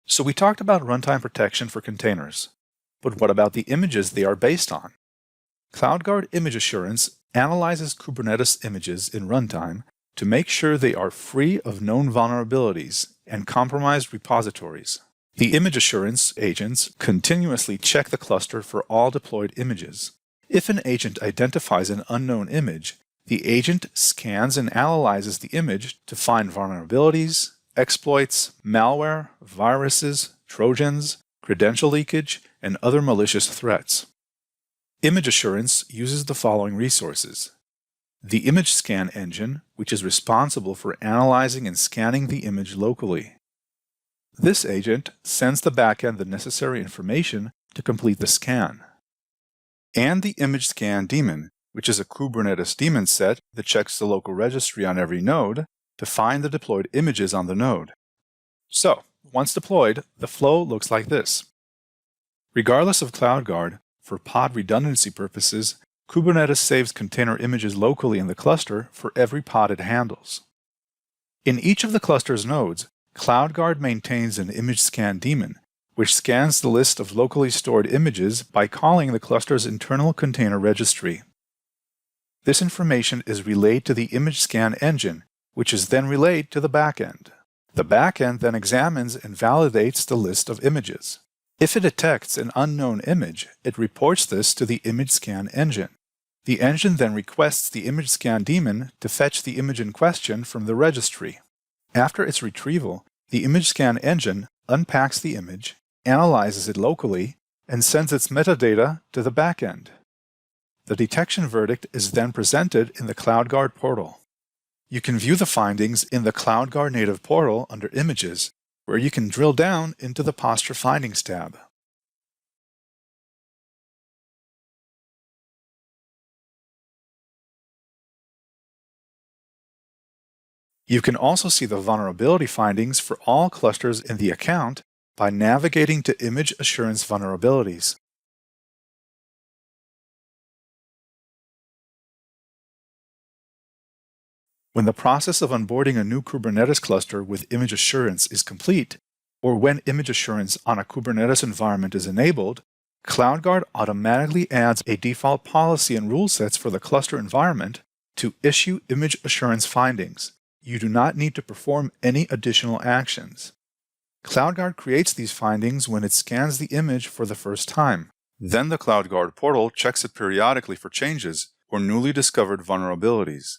So we talked about runtime protection for containers, but what about the images they are based on? CloudGuard Image Assurance analyzes Kubernetes images in runtime to make sure they are free of known vulnerabilities and compromised repositories. The image assurance agents continuously check the cluster for all deployed images. If an agent identifies an unknown image, the agent scans and analyzes the image to find vulnerabilities, exploits, malware, viruses, trojans, credential leakage, and other malicious threats. Image assurance uses the following resources: the image scan engine, which is responsible for analyzing and scanning the image locally. This agent sends the backend the necessary information to complete the scan. And the image scan daemon, which is a Kubernetes daemon set that checks the local registry on every node to find the deployed images on the node. So, once deployed, the flow looks like this. Regardless of CloudGuard, for pod redundancy purposes, Kubernetes saves container images locally in the cluster for every pod it handles. In each of the cluster's nodes, CloudGuard maintains an image scan daemon, which scans the list of locally stored images by calling the cluster's internal container registry. This information is relayed to the image scan engine, which is then relayed to the backend. The backend then examines and validates the list of images. If it detects an unknown image, it reports this to the image scan engine. The engine then requests the image scan daemon to fetch the image in question from the registry. After its retrieval, the image scan engine unpacks the image, analyzes it locally, and sends its metadata to the backend. The detection verdict is then presented in the CloudGuard portal. You can view the findings in the CloudGuard native portal under Images, where you can drill down into the Posture Findings tab. You can also see the vulnerability findings for all clusters in the account by navigating to Image Assurance Vulnerabilities. When the process of onboarding a new Kubernetes cluster with Image Assurance is complete, or when Image Assurance on a Kubernetes environment is enabled, CloudGuard automatically adds a default policy and rule sets for the cluster environment to issue Image Assurance findings. You do not need to perform any additional actions. CloudGuard creates these findings when it scans the image for the first time. Then the CloudGuard portal checks it periodically for changes or newly discovered vulnerabilities.